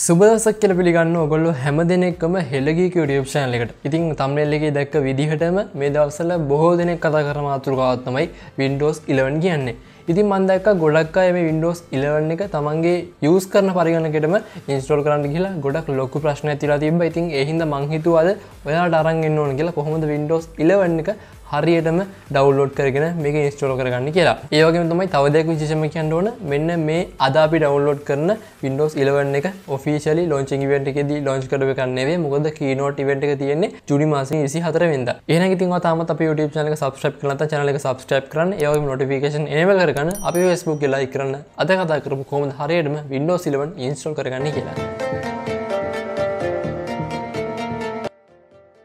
සුබදසක් කියලා පිළිගන්න ඔයගොල්ලෝ හැම දිනෙකම හෙළගී YouTube channel එකට. ඉතින් thumbnail එකේ දැක්ක විදිහටම මේ දවස්වල බොහෝ දෙනෙක් කතා කරන මාතෘකාවක් තමයි Windows 11 කියන්නේ. ඉතින් මම දැක්කා ගොඩක් අය මේ Windows 11 එක තමන්ගේ use කරන පරිගණකයකටම install කරන්න ගිහලා ගොඩක් ලොකු ප්‍රශ්නයක් තියලා තිබ්බා. ඉතින් ඒ හින්දා මං හිතුවා අද ඔයාලට අරන් එන්න ඕන කියලා කොහොමද Windows 11 එක හරියටම ඩවුන්ලෝඩ් කරගෙන මේක ඉන්ස්ටෝල් කරගන්න කියලා. ඒ වගේම තමයි තව දෙයක් විශේෂම කියන්න ඕන. මෙන්න මේ අද අපි ඩවුන්ලෝඩ් කරන Windows 11 එක officially launching event එකේදී launch කරව එක නෙවෙයි. මොකද keynote event එක තියෙන්නේ ජූනි මාසේ 24 වෙනිදා. එහෙනම් ඉතින් ඔයා තාමත් අපේ YouTube channel එක subscribe කරලා නැත්නම් channel එක subscribe කරන්න. ඒ වගේම notification enable කරගන්න. අපි Facebook එක like කරන්න. අද කතා කරමු කොහොමද හරියටම Windows 11 install කරගන්නේ කියලා.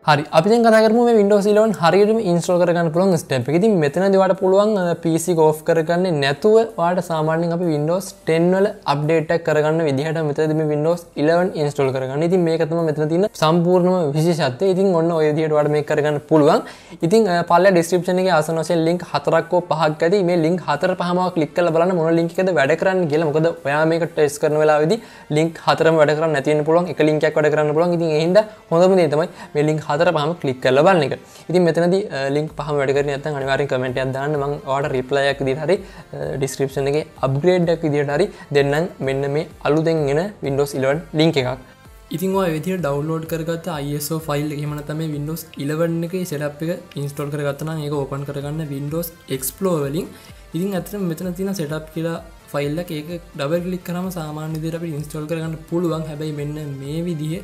හරි අපි දැන් කතා කරමු මේ Windows 11 හරියටම install කරගන්න පුළුවන් step එක. ඉතින් මෙතනදී ඔයාලට පුළුවන් PC එක off කරගන්නේ නැතුව ඔයාලට සාමාන්‍යයෙන් අපි Windows 10 වල update එකක් කරගන්න විදිහට මෙතනදී මේ Windows 11 install කරගන්න. ඉතින් මේක තමයි මෙතන තියෙන සම්පූර්ණම විශේෂත්වය. ඉතින් ඔන්න ඔය විදිහට ඔයාලට මේක කරගන්න පුළුවන්. ඉතින් පල්ලෙහා description එකේ ආසන්න වශයෙන් link 4ක් හෝ 5ක් ඇති. මේ link 4 5ම click කරලා බලන්න මොන link එකද වැඩ කරන්නේ කියලා. මොකද ඔයා මේක test කරන වෙලාවේදී link 4ම වැඩ කරන්නේ නැති වෙන්න පුළුවන්. එක link එකක් වැඩ කරන්න පුළුවන්. ඉතින් ඒ හින්දා හොඳම දේ තමයි මේ link 4 පහම ක්ලික් කරලා බලන එක. ඉතින් මෙතනදී link පහම වැඩ කරන්නේ නැත්නම් අනිවාර්යෙන් comment එකක් දාන්න. මම ඔයාලට reply එකක් විදිහට හරි description එකේ upgrade එකක් විදිහට හරි දෙන්නම් මෙන්න මේ අලුතෙන් එන Windows 11 link එකක්. ඉතින් ඔය විදිහට download කරගත්ත ISO file එක එහෙම නැත්නම් මේ Windows 11 එකේ setup එක install කරගත්තා නම් ඒක open කරගන්න Windows Explorer වලින්. ඉතින් ඇත්තටම මෙතන තියෙන setup කියලා file එක ඒක double click කරාම සාමාන්‍ය විදිහට අපිට install කරගන්න පුළුවන්. හැබැයි මෙන්න මේ විදිහේ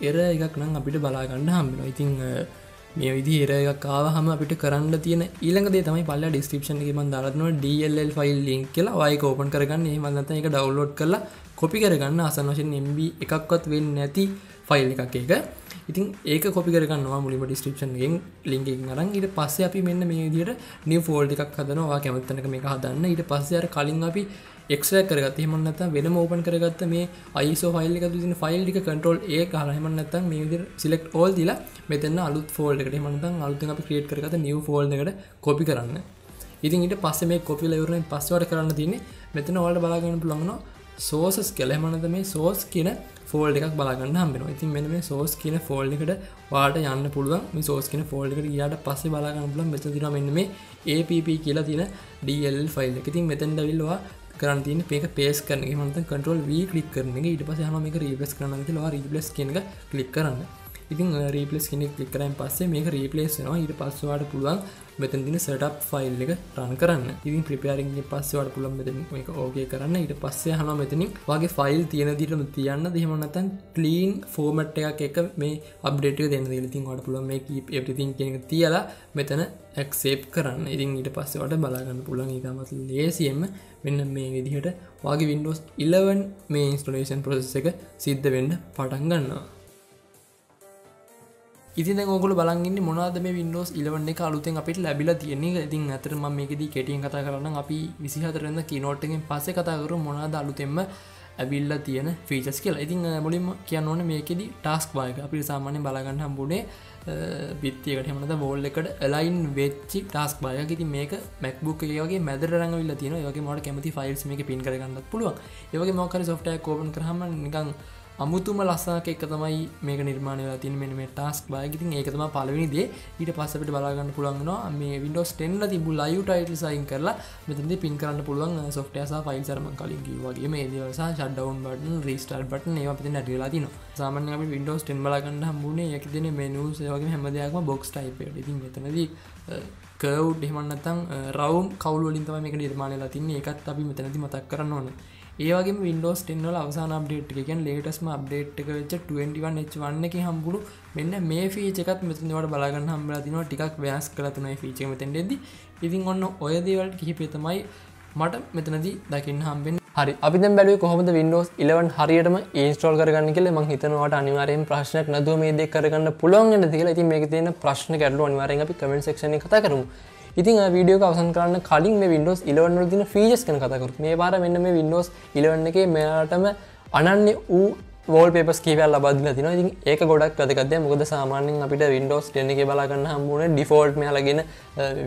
error එකක් නම් අපිට බලා ගන්න හම්බ වෙනවා. ඉතින් මේ විදිහේ error එකක් ආවහම අපිට කරන්න තියෙන ඊළඟ දේ තමයි පල්ලා description එකේ මම දාලා දෙනවා DLL file link කියලා. ඔය එක open කරගන්න. එහෙම නැත්නම් ඒක download කරලා copy කරගන්න. ආසන්න වශයෙන් MB එකක්වත් වෙන්නේ නැති file එකක් ඒක. ඉතින් ඒක copy කරගන්නවා මුලින්ම description එකෙන් link එකකින් අරන් ඊට පස්සේ අපි මෙන්න මේ විදිහට new folder එකක් හදනවා. ඔයා කැමති තැනක මේක හදන්න. ඊට පස්සේ අර කලින් අපි extract කරගත්ත එහෙම නැත්නම් වෙනම open කරගත්ත මේ ISO file එක තුල තියෙන file ටික control A ගහලා එහෙම නැත්නම් මේ විදිහට select all දීලා මෙතන අලුත් folder එකට එහෙම නැත්නම් අලුතෙන් අපි create කරගත්ත new folder එකට copy කරන්න. ඉතින් ඊට පස්සේ මේ copy ලා ඉවරනයින් පස්සේ වල කරන්න තියෙන්නේ මෙතන ඔයාලට බලා ගන්න පුළුවන් වෙනවා sources කියලා. එහෙම නැත්නම් මේ source කියන folder එකක් බලා ගන්න හම්බ වෙනවා. ඉතින් මෙන්න මේ source කියන folder එකට ඔයාලට යන්න පුළුවන්. මේ source කියන folder එකට ගියාට පස්සේ බලා ගන්න පුළුවන් මෙතන තියෙනවා මෙන්න මේ app කියලා තියෙන DLL file එක. ඉතින් මෙතෙන්ද ඇවිල්ලා කරන්න තියෙන්නේ මේක paste කරන එක. එහෙම නැත්නම් control V click කරන එක. ඊට පස්සේ අහනවා මේක replace කරන්න කියලා ඔයා replace කියන එක click කරන්න. ඉතින් replace කියන එක click කරායින් පස්සේ මේක replace වෙනවා. ඊට පස්සේ ඔයාලට පුළුවන් මෙතන තියෙන setup file එක run කරන්න. ඉතින් preparing ඊට පස්සේ ඔයාලට පුළුවන් මෙතන මේක okay කරන්න. ඊට පස්සේ අහනවා මෙතනින් ඔයාගේ file තියෙන විදිහටම තියන්නද එහෙම නැත්නම් clean format එකක් එක මේ update එක දෙන්න දෙන්න. ඉතින් ඔයාලට පුළුවන් මේ keep everything කියන එක තියලා මෙතන accept කරන්න. ඉතින් ඊට පස්සේ ඔයාලට බලා ගන්න පුළුවන් ඊටමත් ලේසියෙන්ම මෙන්න මේ විදිහට ඔයාගේ Windows 11 මේ installation process එක සිද්ධ වෙන්න පටන් ගන්නවා. ඉතින් දැන් ඔයගොල්ලෝ බලන් ඉන්නේ මොනවද මේ Windows 11 එක අලුතෙන් අපිට ලැබිලා තියෙන්නේ. ඉතින් අතට මම මේකෙදී කෙටියෙන් කතා කරලා නම් අපි 24 වෙනිදා keynote එකෙන් පස්සේ කතා කරමු මොනවද අලුතෙන්ම ඇවිල්ලා තියෙන features කියලා. ඉතින් මුලින්ම කියන්න ඕනේ මේකෙදි task bar එක අපිට සාමාන්‍යයෙන් බලා ගන්න හම්බුනේ බිත්තියකට එහෙම නැත්නම් wall එකට align වෙච්ච task bar එකක්. ඉතින් මේක MacBook එකේ වගේ මැදට රංගවිලා තියෙනවා. ඒ වගේම ඔයාලට කැමති files මේකේ pin කරගන්නත් පුළුවන්. ඒ වගේම මොකක් හරි software එක open කරාම නිකන් අමුතුම ලස්සනක එක තමයි මේක නිර්මාණය වෙලා තියෙන්නේ මෙන්න මේ task bar එක. ඉතින් ඒක තමයි පළවෙනි දේ. ඊට පස්සේ අපිට බලා ගන්න පුළුවන් වෙනවා මේ Windows 10 ලා තිබු live titles අයින් කරලා මෙතනදී pin කරන්න පුළුවන් software සහ files අර මම කලින් කිව්වා වගේ මේ දේවල් සහ shutdown button, restart button ඒවා අපිට ඇඩ් වෙලා තියෙනවා. සාමාන්‍යයෙන් අපිට Windows 10 බලා ගන්න හම්බුනේ ඒකේ තියෙන menus ඒ වගේම හැම දෙයක්ම box type එකට. ඉතින් මෙතනදී curved එහෙම නැත්නම් round කවුළු වලින් තමයි මේක නිර්මාණය වෙලා තින්නේ. ඒකත් අපි මෙතනදී මතක් කරන්න ඕනේ. ඒ වගේම Windows 10 වල අවසාන අප්ඩේට් එක කියන්නේ latest අප්ඩේට් එක වෙච්ච 21H1 එකේ හම්බුණු මෙන්න මේ ෆීචර් එකත් මෙතන ඔයාලට බලා ගන්න හම්බෙලා තිනවා. ටිකක් වෙනස් කරලා තමයි ෆීචර් එක මෙතෙන් දෙද්දි. ඉතින් ඔන්න ඔය දේවල් කිහිපය තමයි මට මෙතනදී දකින්න හම්බෙන්නේ. හරි අපි දැන් බැලුවේ කොහොමද Windows 11 හරියටම install කරගන්න කියලා. මම හිතනවා ඔයාලට අනිවාර්යෙන් ප්‍රශ්නයක් නැතුව මේ දේ කරගන්න පුළුවන් වෙනද කියලා. ඉතින් මේකේ තියෙන ප්‍රශ්න ගැටලු අනිවාර්යෙන් අපි comment section එකේ කතා කරමු. ඉතින් වීඩියෝ එක අවසන් කරන්න කලින් මේ Windows 11 වල තියෙන features ගැන කතා කරමු. මේ පාර මෙන්න මේ Windows 11 එකේ මෙයාටම අනන්‍ය වූ wallpapers කීපයක් ලබා දීලා තිනවා. ඉතින් ඒක ගොඩක් වැදගත් දෙයක්. මොකද සාමාන්‍යයෙන් අපිට Windows 10 එකේ බලා ගන්න හම්බුනේ default මෙයාලගෙන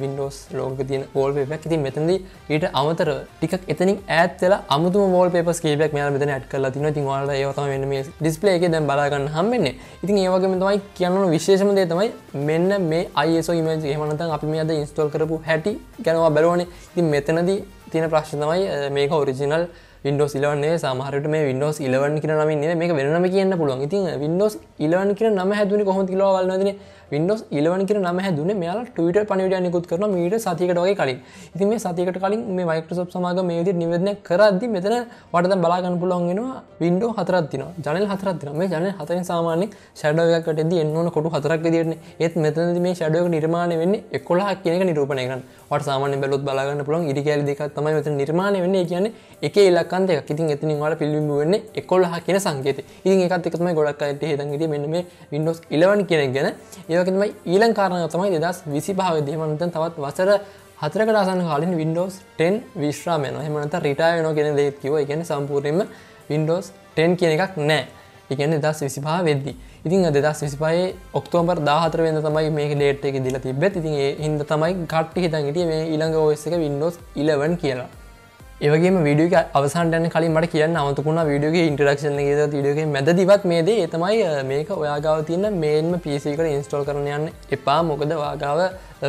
Windows logo එක තියෙන wallpaper එකක්. ඉතින් මෙතනදී ඊට අමතරව ටිකක් එතනින් ඈත් වෙලා අමුතුම wallpapers කීපයක් මෙයාලා මෙතන add කරලා තිනවා. ඉතින් ඔයාලට ඒව තමයි මෙන්න මේ display එකේ දැන් බලා ගන්න හම්බෙන්නේ. ඉතින් ඒ වගේම තමයි කියන්න ඕන විශේෂම දේ තමයි මෙන්න මේ ISO image එහෙම නැත්නම් අපි මේ අද install කරපු හැටි ගැන ඔයා බලවනේ. ඉතින් මෙතනදී තියෙන ප්‍රශ්න තමයි මේක original Windows 11 නේ සමහරවිට මේ Windows 11 කියන නමින් නෙමෙයි මේක වෙන නම කියන්න පුළුවන්. ඉතින් Windows 11 කියන නම හැදුනේ කොහොමද කියලා බලනවාදනේ. Windows 11 කියන නම හැදුනේ මෙයාලා Twitter පණිවිඩයක් නිකුත් කරනවා මීට සතියකට වගේ කලින්. ඉතින් මේ සතියකට කලින් මේ Microsoft සමාගම මේ විදිහට නිවේදනයක් කරද්දි මෙතන ඔයාලට දැන් බලා ගන්න පුළුවන් වෙනවා Windows 4ක් තියෙනවා. channel 4ක් තියෙනවා. මේ channel 4න් සාමාන්‍යයෙන් shadow එකක් වටේදී එන්න ඕන කොටු 4ක් විදිහටනේ. ඒත් මෙතනදී මේ shadow එක නිර්මාණය වෙන්නේ 11ක් කියන එක නිරූපණය කරන්න. ඔයාලට සාමාන්‍යයෙන් බැලුවොත් බලා ගන්න පුළුවන් ඉරි කැලි දෙකක් තමයි මෙතන නිර්මාණය වෙන්නේ. ඒ කියන්නේ එකේ ඉලක්කම් දෙකක්. ඉතින් එතනින් ඔයාලට පිළිබිඹු වෙන්නේ 11 කියන සංකේතය. ඉතින් ඒකත් එක තමයි ගොඩක් අයට හිතන් හිටියේ මෙන්න මේ Windows 11 කියන එක ගැන. ඒ වගේ තමයි ඊළඟ කාරණාව තමයි 2025 දී මම දැන් තවත් වසර 4කට ආසන්න කාලෙකින් Windows 10 විශ්‍රාම යනවා. එහෙම නැත්නම් රිටයර් වෙනවා කියන දේ කිව්වා. ඒ කියන්නේ සම්පූර්ණයෙන්ම Windows 10 කියන එකක් නැහැ. ඒ කියන්නේ 2025 වෙද්දී. ඉතින් 2025 ඔක්තෝබර් 14 වෙනිදා තමයි මේක ඩේට් එක දීලා තිබ්බෙත්. ඉතින් ඒ හින්දා තමයි කට්ටිය හිතන් හිටියේ මේ ඊළඟ OS එක Windows 11 කියලා. ඒ වගේම වීඩියෝ එක අවසානට යන කලින් මට කියන්න අමතක වුණා වීඩියෝ එකේ ඉන්ට්‍රොඩක්ෂන් එකේ දාලා වීඩියෝ එකේ මැදදිවත් මේ දේ ඒ තමයි මේක ඔයා ගාව තියෙන මේන්ම PC එකට ඉන්ස්ටෝල් කරන්න යන්න එපා. මොකද ඔයා ගාව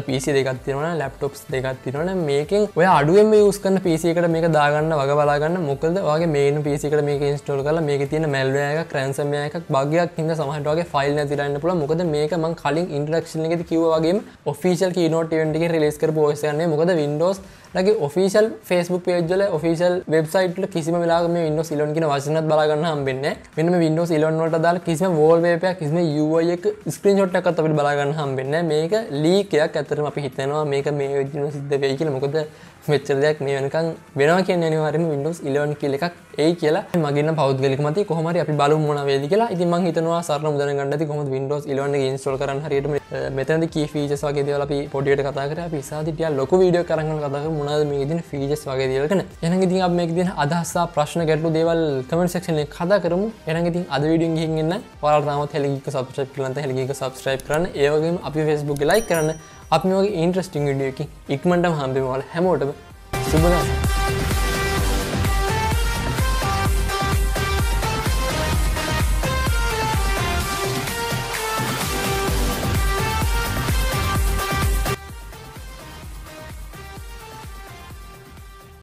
PC දෙකක් තියෙනවා නම් laptops දෙකක් තියෙනවා නම් මේකෙන් ඔයා අඩුවෙන්ම use කරන PC එකට මේක දාගන්න වග බලා ගන්න. මොකද ඔයාගේ main PC එකට මේක ඉන්ස්ටෝල් කරලා මේකේ තියෙන malware එකක් ransomware එකක් bug එකක් හින්දා සමහරට ඔයාගේ file නැතිලා ඉන්න පුළුවන්. මොකද මේක මම කලින් ඉන්ට්‍රොඩක්ෂන් එකේදී කිව්වා වගේම official keynote event එකේ release කරපු OS එකක් නෙවෙයි. මොකද Windows ලගේ official Facebook page වල official website වල කිසිම වෙලාවක මේ Windows 11 කියන වචනත් බලා ගන්න හම්බෙන්නේ නැහැ. මෙන්න මේ Windows 11 වලට දාලා කිසිම wallpaper එකක් කිසිම UI එක screenshot එකක්වත් අපිට බලා ගන්න හම්බෙන්නේ නැහැ. මේක leak එකක්. ඇත්තටම අපි හිතනවා මේක මේ විදිහට සිද්ධ වෙයි කියලා. මොකද මෙච්චර දෙයක් මේ වෙනකන් වෙනවා කියන්නේ අනිවාර්යයෙන්ම Windows 11 කියලා එකක් එයි කියලා. මගේ නම් පෞද්ගලික මතය කොහොම හරි අපි බලමු මොනවා වේද කියලා. ඉතින් මම හිතනවා සරලව මුදන ගන්න ඇති කොහොමද Windows 11 එක install කරන්න හරියට මෙතනදී key features වගේ දේවල් අපි පොඩියට කතා කරා. අපි ඉස්සරහදී ටිකක් ලොකු වීඩියෝ එකක් අරන් කතා කරමු මොනවද මේකේ තියෙන features වගේ දේවල් ගැන. එහෙනම් ඉතින් අපි මේකේ තියෙන අදහස් සහ ප්‍රශ්න ගැටලු දේවල් comment section එකේ කතා කරමු. එහෙනම් ඉතින් අද වීඩියෝෙන් ගිහින් එන්න. ඔයාලා තාමත් හෙලිගීක subscribe කරලා නැත්නම් හෙලිගීක subscribe කරන්න. ඒ වගේම අපි Facebook එකේ like කරන්න. අපි මේ වගේ interesting වීඩියෝ එකකින් ඉක්මනටම හම්බෙමු. ඔයාලා හැමෝටම සුබ දවසක්.